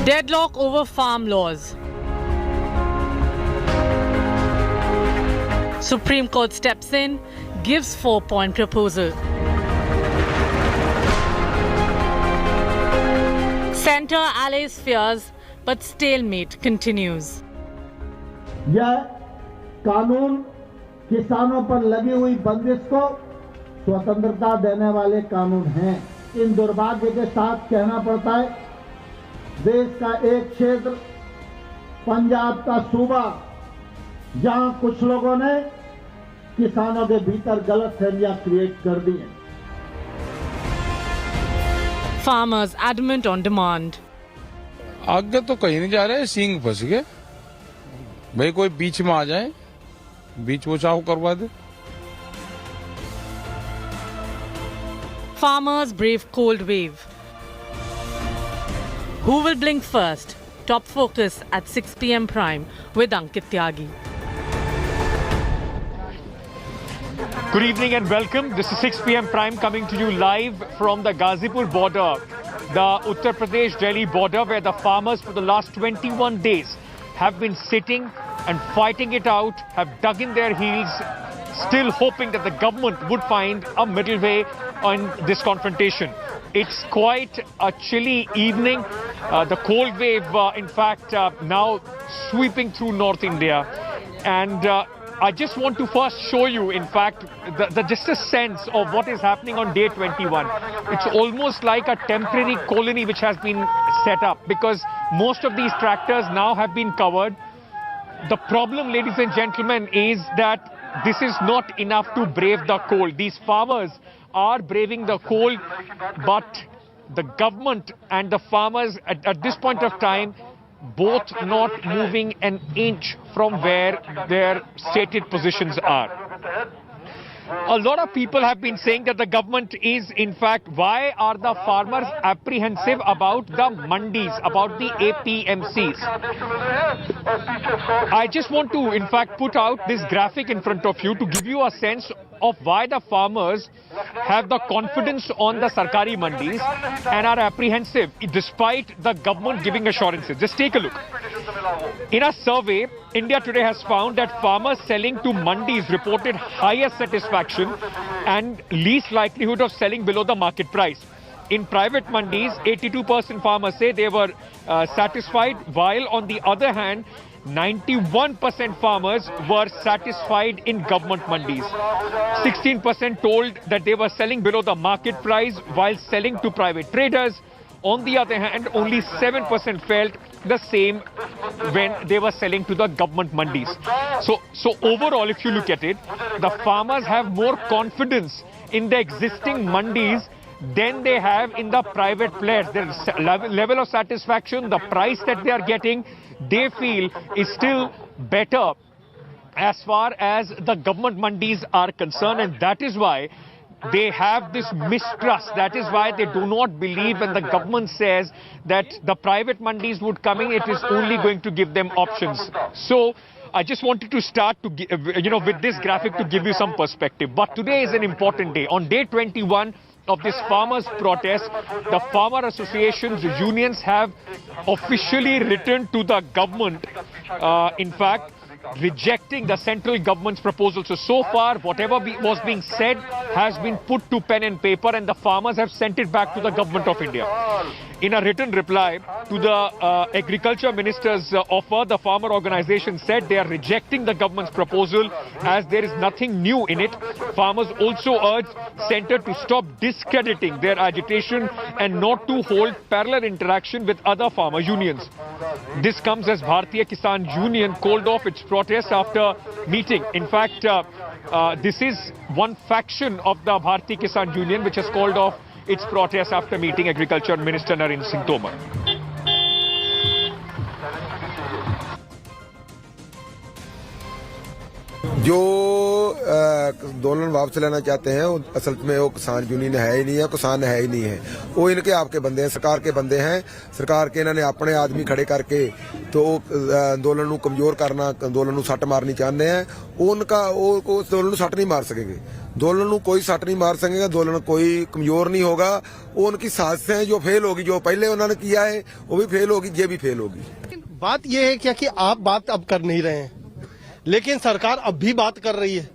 Deadlock over farm laws. Supreme Court steps in, gives 4-point proposal. Centre allays fears, but stalemate continues. यह कानून किसानों पर लगी हुई बंदिश को स्वतंत्रता देने वाले कानून हैं। इन दुर्भाग्य के साथ कहना पड़ता है, देश का एक क्षेत्र पंजाब का सूबा, जहां कुछ लोगों ने किसानों के भीतर गलतफहमियां क्रिएट कर दी हैं। Farmers adamant on demand. आगे तो कहीं नहीं जा रहे, सींग फंस गए। भाई कोई बीच में आ जाए, बीच बचाव करवा दे। Farmers brave cold wave. Who will blink first? Top focus at 6 p.m. prime with Ankit Tyagi. Good evening and welcome. This is 6 p.m. prime coming to you live from the Ghazipur border, the Uttar Pradesh-Delhi border, where the farmers for the last 21 days have been sitting and fighting it out, have dug in their heels, still hoping that the government would find a middle way on this confrontation. It's quite a chilly evening. The cold wave, in fact, now sweeping through North India. And I just want to first show you, in fact, just a sense of what is happening on day 21. It's almost like a temporary colony which has been set up, because most of these tractors now have been covered. The problem, ladies and gentlemen, is that this is not enough to brave the cold. These farmers are braving the cold, but the government and the farmers at this point of time, both not moving an inch from where their stated positions are. A lot of people have been saying that the government is, in fact, why are the farmers apprehensive about the mandis, about the APMCs? I just want to, in fact, put out this graphic in front of you to give you a sense of why the farmers have the confidence on the Sarkari mandis and are apprehensive despite the government giving assurances. Just take a look. In a survey, India Today has found that farmers selling to mandis reported higher satisfaction and least likelihood of selling below the market price. In private mandis, 82% farmers say they were satisfied, while on the other hand, 91% farmers were satisfied in government mandis. 16% told that they were selling below the market price while selling to private traders. On the other hand, only 7% felt the same when they were selling to the government mandis. So overall, if you look at it, the farmers have more confidence in the existing mandis than they have in the private players. Their level of satisfaction, the price that they are getting, they feel is still better as far as the government mandis are concerned, and that is why they have this mistrust. That is why they do not believe when the government says that the private mandis would come in, it is only going to give them options. So I just wanted to start to with this graphic to give you some perspective. But today is an important day. On day 21 of this farmers' protest, the farmer associations, unions have officially written to the government, in fact, rejecting the central government's proposal. So far, whatever was being said has been put to pen and paper, and the farmers have sent it back to the government of India. In a written reply to the agriculture minister's offer, the farmer organization said they are rejecting the government's proposal as there is nothing new in it. Farmers also urged centre to stop discrediting their agitation and not to hold parallel interaction with other farmer unions. This comes as Bharatiya Kisan Union called off its protest after meeting. In fact, this is one faction of the Bharatiya Kisan Union which has called off its protest after meeting Agriculture Minister Narendra Singh Tomar. जो आंदोलन वापस लेना चाहते हैं वो असल में वो किसान यूनियन है ही नहीं है, किसान है ही नहीं है, वो इनके आपके बंदे हैं, सरकार के बंदे हैं। सरकार के इन्होंने अपने आदमी खड़े करके तो अंदोलन को कमजोर करना, अंदोलन को सट मारनी चाहते हैं। उनका वो अंदोलन को सट नहीं मार सकेंगे। दोलन ਨੂੰ ਕੋਈ ਸੱਟ नहीं मार सकेगा, दोलन कोई कमजोर नहीं होगा। वो उनकी साजिशें जो फेल होगी, जो पहले उन्होंने किया है वो भी फेल होगी, ये भी फेल होगी। बात यह है क्या कि आप बात अब कर नहीं रहे हैं, लेकिन सरकार अब भी बात कर रही है।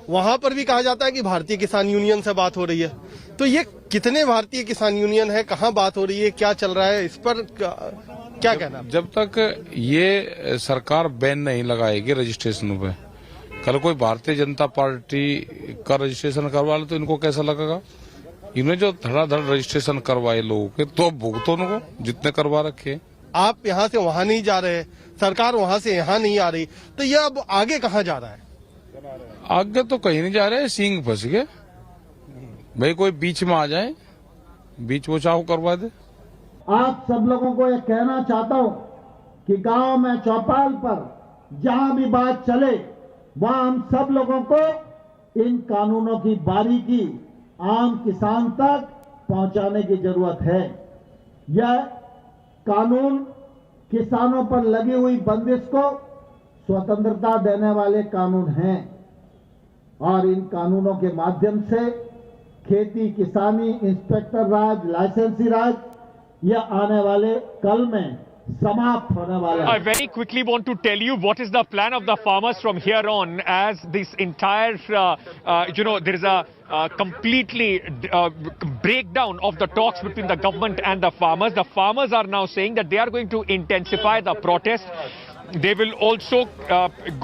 वहां पर भी कहा जाता है कि भारतीय किसान यूनियन से बात हो रही है। तो ये कितने भारतीय किसान यूनियन है, कहाँ बात हो रही है, क्या चल रहा है, इस पर क्या कहना? जब तक ये सरकार बैन नहीं लगाएगी रजिस्ट्रेशन पे, कल कोई भारतीय जनता पार्टी का रजिस्ट्रेशन करवा ले तो इनको कैसा लगेगा? इन्होंने जो धड़ाधड़ रजिस्ट्रेशन करवाए लोगों के, तो भुगतो उनको जितने करवा रखे। आप यहाँ से वहां नहीं जा रहे, सरकार वहां से यहाँ नहीं आ रही, तो ये अब आगे कहाँ जा रहा है? आगे तो कहीं नहीं जा रहे, सींग फंस गए। भाई कोई बीच में आ जाए, बीच वो चाहो करवा दे। आप सब लोगों को ये कहना चाहता हूं कि गांव में चौपाल पर जहां भी बात चले, वहां हम सब लोगों को इन कानूनों की बारीकी आम किसान तक पहुंचाने की जरूरत है। यह कानून किसानों पर लगी हुई बंदिश को स्वतंत्रता देने वाले कानून हैं और इन कानूनों के माध्यम से खेती, किसानी, इंस्पेक्टर राज, लाइसेंसी राज यह आने वाले कल में समाप्त होने वाला है। I very quickly want to tell you what is the plan of the farmers from here on, as this entire, there is a completely breakdown of the talks between the government and the farmers. The farmers are now saying that they are going to intensify the protest. They will also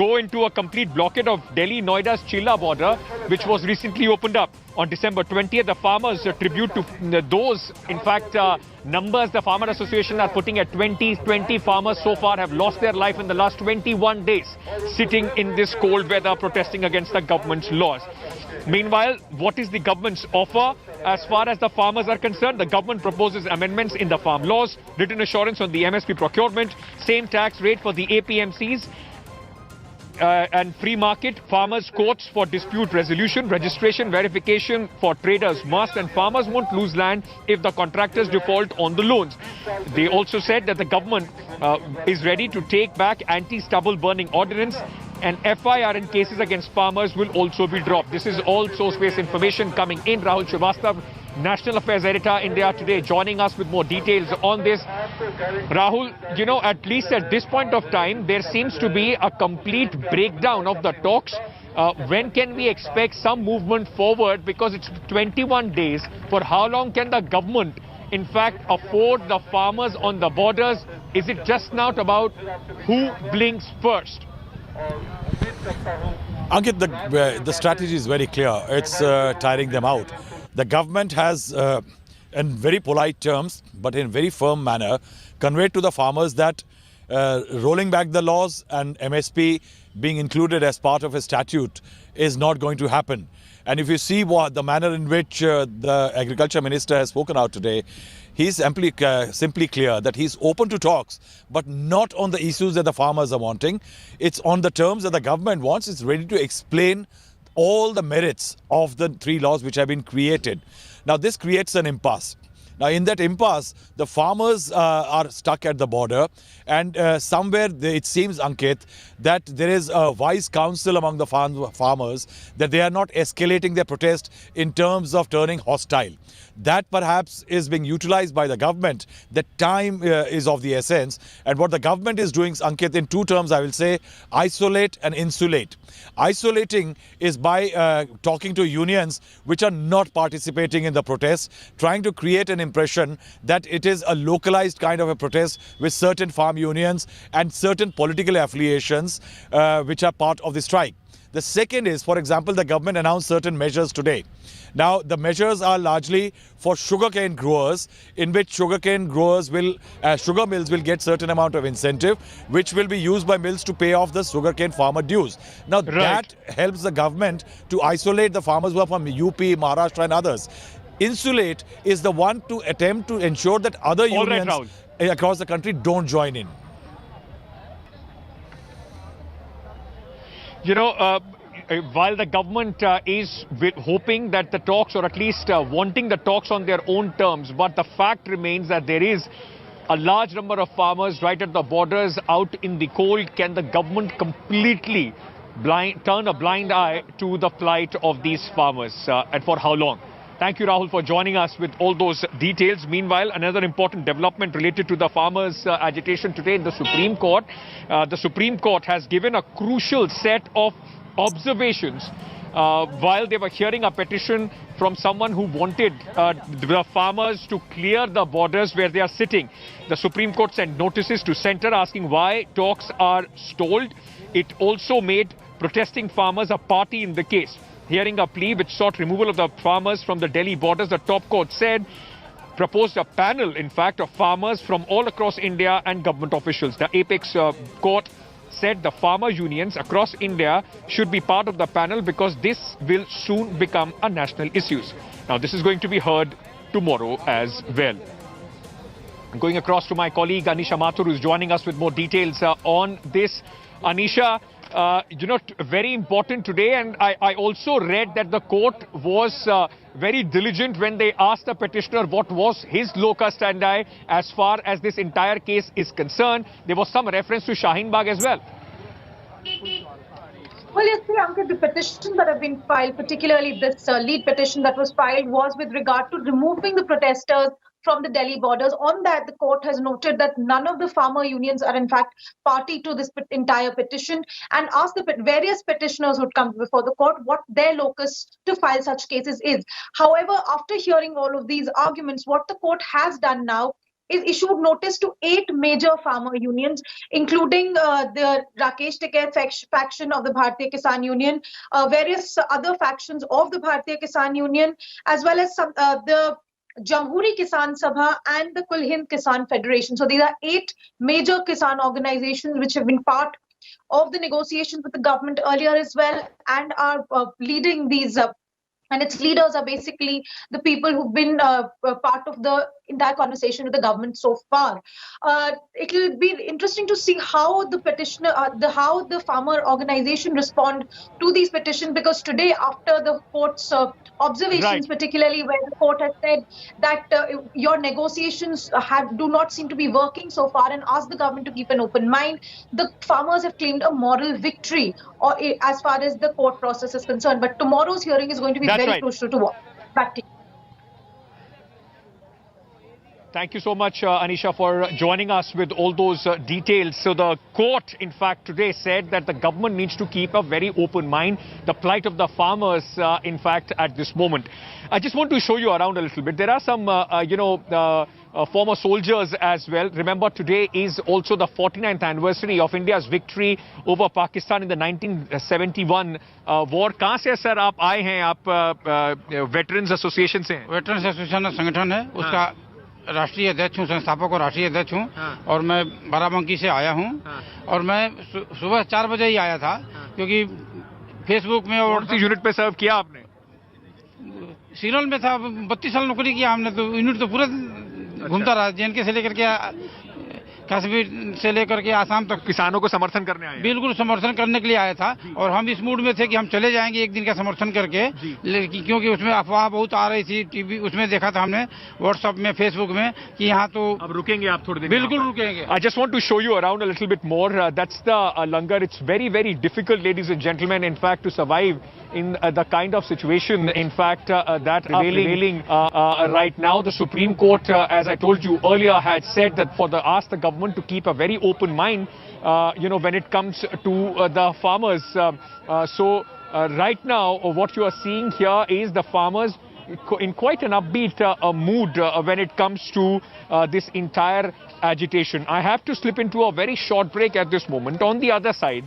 go into a complete blockade of Delhi-Noida's Chilla border, which was recently opened up on December 20th. The farmers tribute to those, in fact, numbers the Farmer Association are putting at 20 farmers so far have lost their life in the last 21 days, sitting in this cold weather protesting against the government's laws. Meanwhile, what is the government's offer? As far as the farmers are concerned, the government proposes amendments in the farm laws, written assurance on the MSP procurement, same tax rate for the APMCs, and free market, farmers' courts for dispute resolution, registration, verification for traders must, and farmers won't lose land if the contractors default on the loans. They also said that the government is ready to take back anti-stubble burning ordinance, and FIR in cases against farmers will also be dropped. This is all source-based information coming in. Rahul Srivastav, National Affairs Editor, India Today, joining us with more details on this. Rahul, at least at this point of time, there seems to be a complete breakdown of the talks. When can we expect some movement forward? Because it's 21 days. For how long can the government, in fact, afford the farmers on the borders? Is it just not about who blinks first? Ankit, the strategy is very clear. It's tiring them out. The government has, in very polite terms, but in very firm manner, conveyed to the farmers that rolling back the laws and MSP being included as part of a statute is not going to happen. And if you see the manner in which the Agriculture Minister has spoken out today, he's simply clear that he's open to talks, but not on the issues that the farmers are wanting. It's on the terms that the government wants. It's ready to explain all the merits of the three laws which have been created. Now, this creates an impasse. Now, in that impasse, the farmers are stuck at the border, and somewhere it seems, Ankit, that there is a wise counsel among the farmers that they are not escalating their protest in terms of turning hostile. That perhaps is being utilized by the government. The time is of the essence. And what the government is doing, Ankit, in two terms, I will say, isolate and insulate. Isolating is by talking to unions which are not participating in the protest, trying to create an impression that it is a localized kind of a protest with certain farm unions and certain political affiliations which are part of the strike. The second is, for example, the government announced certain measures today. Now, the measures are largely for sugarcane growers, in which sugarcane growers will, sugar mills will get certain amount of incentive, which will be used by mills to pay off the sugarcane farmer dues. Now, that helps the government to isolate the farmers who are from UP, Maharashtra and others. Insulate is the one to attempt to ensure that other unions across the country don't join in. While the government is hoping that the talks, or at least wanting the talks on their own terms, but the fact remains that there is a large number of farmers right at the borders out in the cold. Can the government completely turn a blind eye to the plight of these farmers, and for how long? Thank you, Rahul, for joining us with all those details. Meanwhile, another important development related to the farmers' agitation today in the Supreme Court. The Supreme Court has given a crucial set of observations while they were hearing a petition from someone who wanted the farmers to clear the borders where they are sitting. The Supreme Court sent notices to centre asking why talks are stalled. It also made protesting farmers a party in the case. Hearing a plea which sought removal of the farmers from the Delhi borders, the top court proposed a panel, in fact, of farmers from all across India and government officials. The apex court said the farmer unions across India should be part of the panel because this will soon become a national issue. Now, this is going to be heard tomorrow as well. I'm going across to my colleague Anisha Mathur, who's joining us with more details on this. Anisha, very important today, and I also read that the court was very diligent when they asked the petitioner what was his locus standi as far as this entire case is concerned. There was some reference to Shaheen Bagh as well. Well, yes, Ankit, the petitions that have been filed, particularly this lead petition that was filed, was with regard to removing the protesters from the Delhi borders. On that, the court has noted that none of the farmer unions are in fact party to this entire petition, and asked the various petitioners who would come before the court what their locus to file such cases is. However, after hearing all of these arguments, what the court has done now is issued notice to 8 major farmer unions, including the Rakesh Tikait faction of the Bharatiya Kisan Union, various other factions of the Bharatiya Kisan Union, as well as some the Jamhuri Kisan Sabha and the Kul Hind Kisan Federation. So these are 8 major Kisan organizations which have been part of the negotiations with the government earlier as well, and are leading these and its leaders are basically the people who've been part of the entire conversation with the government so far. It will be interesting to see how the petitioner, how the farmer organization respond to these petitions, because today, after the court's observations, particularly where the court has said that your negotiations do not seem to be working so far, and asked the government to keep an open mind, the farmers have claimed a moral victory, or as far as the court process is concerned. But tomorrow's hearing is going to be very crucial to watch. Back to you. Thank you so much, Anisha, for joining us with all those details. So the court, in fact, today said that the government needs to keep a very open mind. The plight of the farmers, in fact, at this moment. I just want to show you around a little bit. There are some, former soldiers as well. Remember, today is also the 49th anniversary of India's victory over Pakistan in the 1971 war. कहाँ से sir आप आए हैं? आप veterans association से हैं? Veterans association संगठन है, उसका राष्ट्रीय अध्यक्ष हूँ, संस्थापक और राष्ट्रीय अध्यक्ष हूँ। और मैं बाराबंकी से आया हूँ। और मैं सुबह 4 बजे ही आया था, क्योंकि फेसबुक में। और कौन सी यूनिट पे सर्व किया आपने? सीरल में था, 32 साल नौकरी किया हमने, तो यूनिट तो पूरा घूमता रहा, जेएनके से लेकर के कश्मीर से लेकर के आसाम तक। किसानों को समर्थन करने आए? बिल्कुल समर्थन करने के लिए आया था, और हम इस मूड में थे कि हम चले जाएंगे एक दिन का समर्थन करके, क्योंकि उसमें अफवाह बहुत आ रही थी। टीवी उसमें देखा था हमने, व्हाट्सएप में, फेसबुक में, कि यहाँ तो अब रुकेंगे आप थोड़ी देर? बिल्कुल रुकेंगे। I just want to show you around a little bit more. That's the langar. It's very, very difficult, ladies and gentlemen, in fact, to survive in the kind of situation, in fact, that prevailing right now. The Supreme Court, as I told you earlier, had said that asked the government to keep a very open mind, when it comes to the farmers. So right now, what you are seeing here is the farmers in quite an upbeat mood when it comes to this entire agitation. I have to slip into a very short break at this moment. On the other side,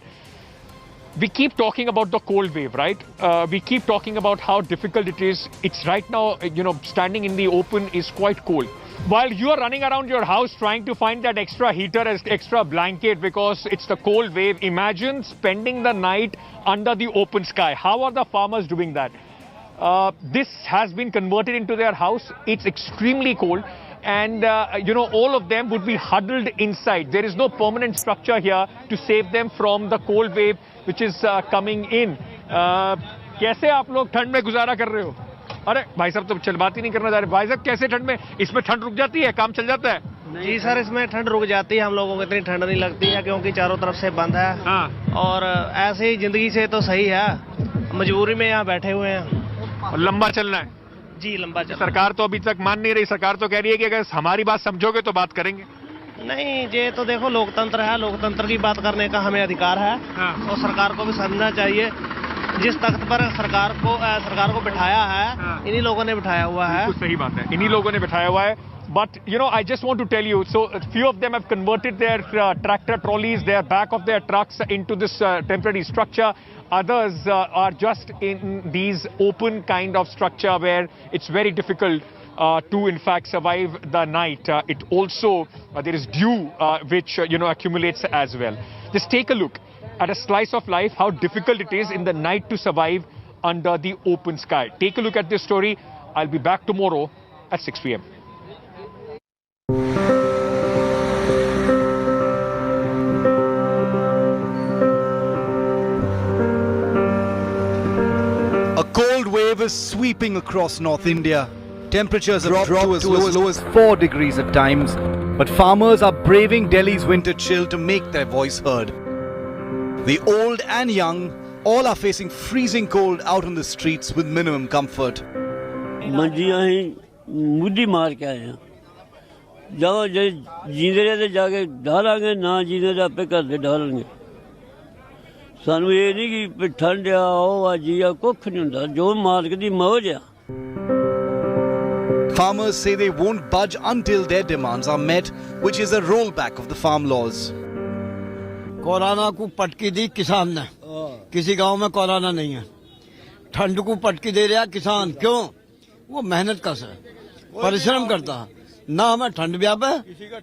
we keep talking about the cold wave, right? We keep talking about how difficult it is. It's right now, standing in the open is quite cold. While you are running around your house trying to find that extra heater, extra blanket because it's the cold wave, imagine spending the night under the open sky. How are the farmers doing that? This has been converted into their house. It's extremely cold. And, all of them would be huddled inside. There is no permanent structure here to save them from the cold wave which is coming in. कैसे आप लोग ठंड में गुजारा कर रहे हो? अरे भाई साहब तो बात ही नहीं करना चाह रहे। भाई साहब कैसे ठंड में? इसमें ठंड रुक जाती है, काम चल जाता है? जी सर, इसमें ठंड रुक जाती है, हम लोगों को इतनी ठंड नहीं लगती है क्योंकि चारों तरफ से बंद है। हाँ। और ऐसे ही जिंदगी से तो सही है, मजबूरी में यहाँ बैठे हुए हैं। और लंबा चलना है जी, लंबा चल। सरकार तो अभी तक मान नहीं रही, सरकार तो कह रही है कि अगर हमारी बात समझोगे तो बात करेंगे। नहीं, ये तो देखो लोकतंत्र है, लोकतंत्र की बात करने का हमें अधिकार है। हाँ। और सरकार को भी समझना चाहिए, जिस तख्त पर सरकार को बिठाया है, हाँ। इन्हीं लोगों ने बिठाया हुआ है। बिल्कुल सही बात है, इन्हीं लोगों ने बिठाया हुआ है। But you know, I just want to tell you, so a few of them have converted their tractor trolleys, their back of their trucks into this temporary structure. Others are just in these open kind of structure where it's very difficult to in fact survive the night. It also, there is dew which accumulates as well. Just take a look at a slice of life, how difficult it is in the night to survive under the open sky. Take a look at this story. I'll be back tomorrow at 6 p.m. A cold wave is sweeping across North India. Temperatures have dropped to as low as 4 degrees at times, but farmers are braving Delhi's winter chill to make their voice heard. The old and young all are facing freezing cold out on the streets with minimum comfort. मंजियां ही मुद्दी मार के आए हैं, जाओ जे जींदे रहे जाके ढालांगे, ना जींदे रहे आपे घर दे ढालेंगे। सानू ये नहीं कि ठंड आ जी आ कुछ नहीं हुंदा, जो मालिक दी मौज आ। Farmers say they won't budge until their demands are met, which is a rollback of the farm laws. Corona को पटकी दी किसान ने, किसी गांव में कोरोना नहीं है। ठंड को पटकी दे रहा किसान, क्यों? वो मेहनत कर है, परिश्रम करता है, ना हमें ठंड व्याप है,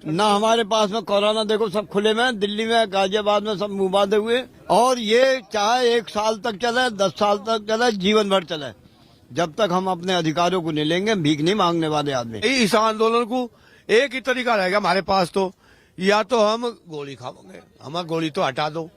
ना हमारे पास में कोरोना। देखो सब खुले में, दिल्ली में, गाजियाबाद में सब मुंह बांधे हुए। और ये चाहे 1 साल तक चले, 10 साल तक चले, जीवन भर चले, जब तक हम अपने अधिकारों को नहीं लेंगे, भीख नहीं मांगने वाले आदमी। इस आंदोलन को एक ही तरीका रहेगा हमारे पास, तो या तो हम गोली खाओगे, हमें गोली तो हटा दो,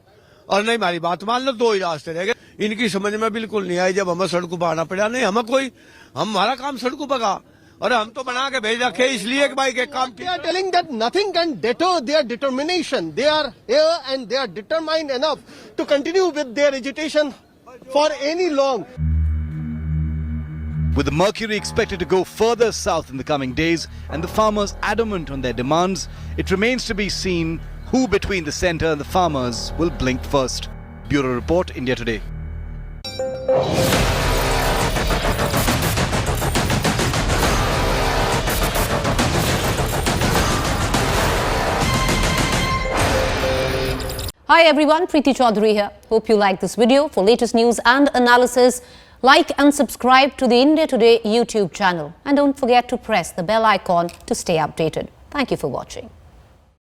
और नहीं हमारी बात मान लो। 2 ही रास्ते रह गए, इनकी समझ में बिल्कुल नहीं आई। जब हमें सड़कों पर आना पड़ा, नहीं हमें कोई, हमारा काम सड़कों पर का, और हम तो बना के भेज रखे इसलिए कि भाई के काम। They are telling that nothing can deter their determination. They are here and they are determined enough to continue with their agitation for any long. With the mercury expected to go further south in the coming days and the farmers adamant on their demands, it remains to be seen who between the centre and the farmers will blink first. Bureau Report, India Today. Hi everyone, Preeti Chaudhary here. Hope you like this video. For latest news and analysis, like and subscribe to the India Today YouTube channel. And don't forget to press the bell icon to stay updated. Thank you for watching.